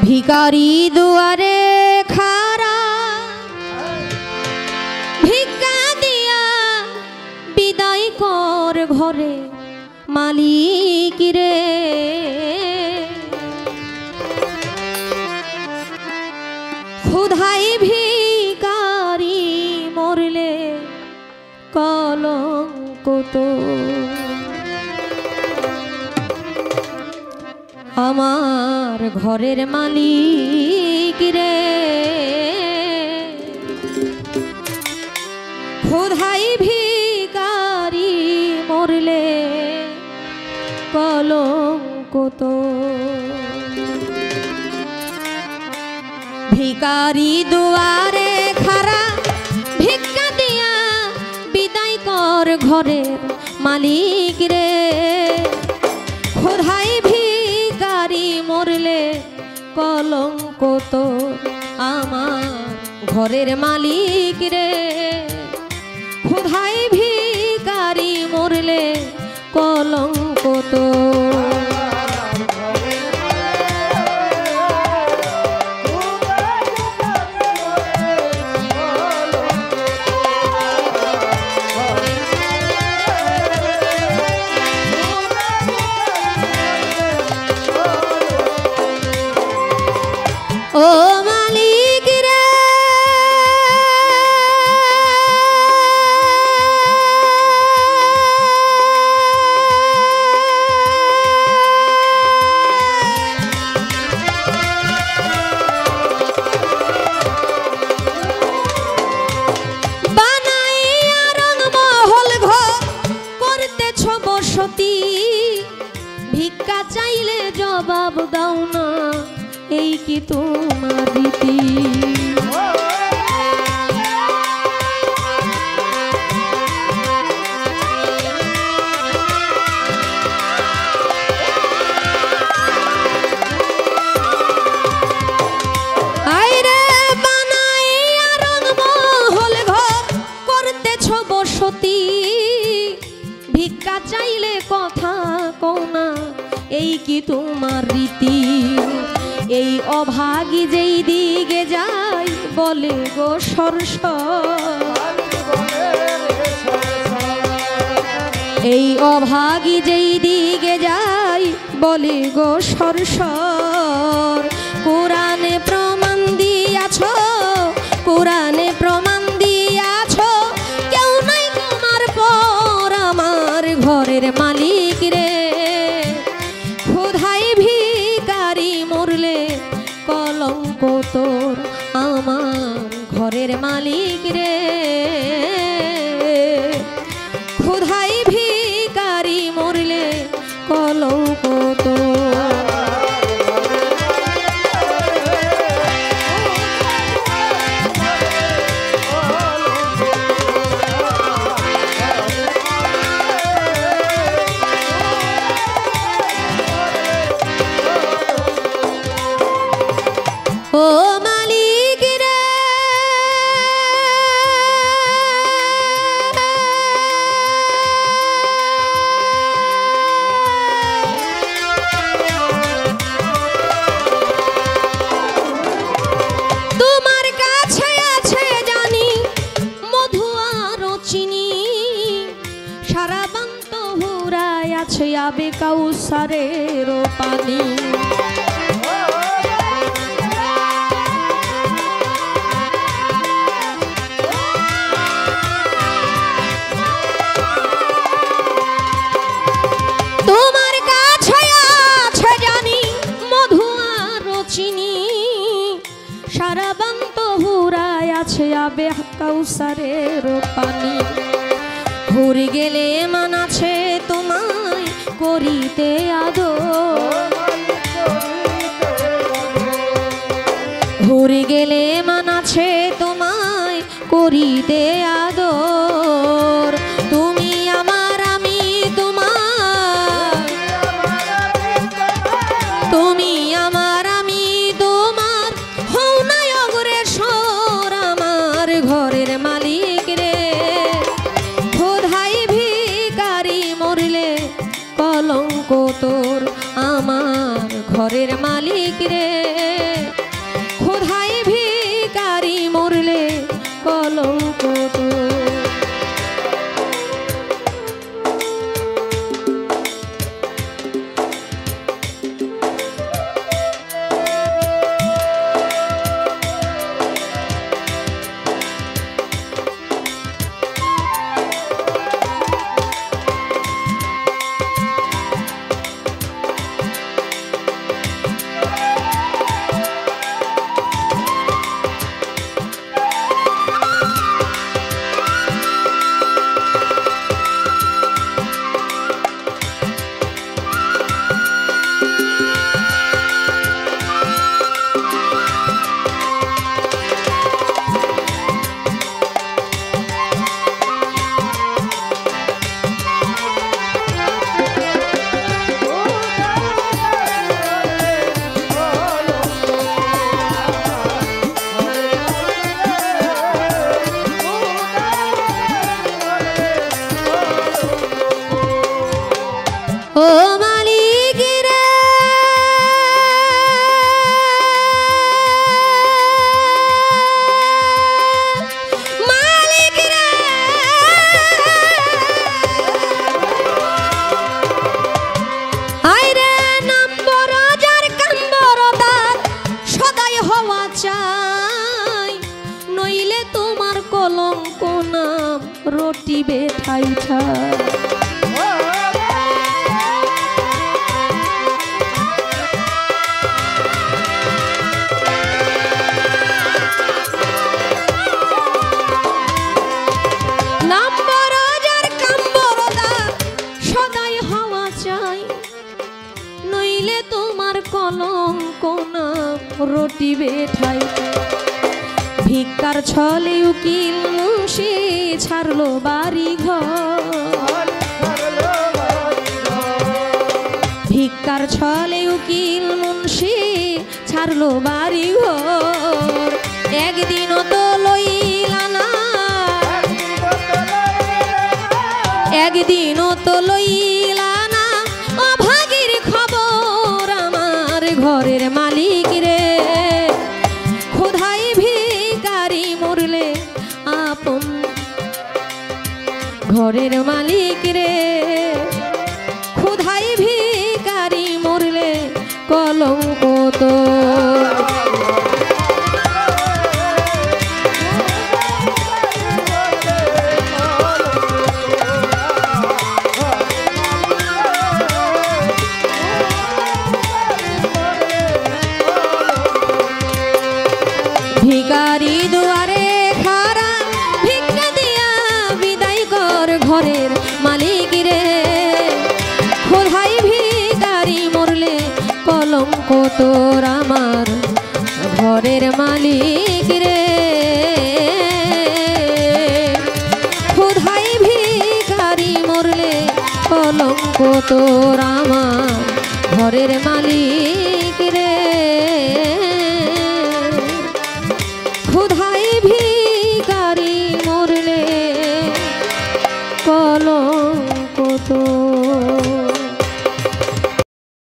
ভিখারি দুয়ারে খারা ভিক্ষা দিয়া বিদায় কর ঘরে মালিক রে। ক্ষুধায় ভিখারি মরলে কলঙ্ক তো আমার ঘরের মালিক রে। ক্ষুধায় ভিখারি মরলে কলঙ্ক তো ভিখারি দুয়ারে খারা ভিক্ষা দিয়া বিদায় কর ঘরের মালিক রে। ক্ষুধায় ভিখারি মরলে কলঙ্ক তো আমার ঘরের মালিক রে। ক্ষুধায় ভিখারি মরলে কলঙ্ক তো ও মালিক রে। বানাইয়া রংমহল ঘর করতেছ বসতি, ভিক্ষা চাইলে জবাব দাও না, এই কি তোমার রীতি? আইরে বানাইয়া রংমহল ঘর করতেছ বসতি, ভিক্ষা চাইলে কথা কও না, এই কি তোমার রীতি? এই অভাগী যেই দিকে যাই বলে গো সরস, এই অভাগী যেই দিকে যাই বলে গো সরসর। কোরআনে প্রমাণ দিয়াছ, কোরআনে প্রমাণ দিয়াছ, কেউ নাই তোমার পর আমার ঘরের মালিক রে। ক্ষুধায় ভিখারি মরলে কলঙ্ক তোর আমার ঘরের মালিক রে। ক্ষুধায় ভিখারি মরলে কলঙ্ক তোর ও মালিক রে। তোমার কাছে আছে জানি মধু আর চিনি, সারা বান্ত হুরায় আছে আবে কাউসারের পানি। তোমার কাছে আছে জানি মধু আর চিনি, সারা বান্ত হুরায় আছে আবে কাউসারের পানি। হুর গেলে মান আছে তোমায় করিতে আদর, হুর গেলে মান আছে তোমায় করিতে আদর। তুমি আমার আমি তোমার, তুমি আমার আমি তোমার, হও না অগ্রেসর আমার ঘরের মালিক রে। ক্ষুধায় ভিখারি মরলে কলঙ্ক তোর আমার ঘরের মালিক রে। রটিবে ঠাই ঠাই। কলঙ্ক না রটিবে ঠাই। ভিক্ষার ছলে উকিল মুন্সি ছাড়লো বাড়ি ঘর। ভিক্ষার ছলে উকিল মুন্সি ছাড়লো বাড়ি ঘর। একদিনও তো লইলা না, একদিনও তো লইলা না অভাগীর খবর আমার ঘরের মালিক রে। ক্ষুধায় ভিখারি মরলে আপন ঘরের মালিক রে। ক্ষুধায় ভিখারি মরলে কলঙ্ক তো। ভিখারি দুয়ারে খারা ভিক্ষা দিয়া বিদায় কর ঘরের মালিক রে। ক্ষুধায় ভিখারি মরলে কলঙ্ক তোর আমার ঘরের মালিক রে। ক্ষুধায় ভিখারি মরলে কলঙ্ক তোর আমার ঘরের মালিক।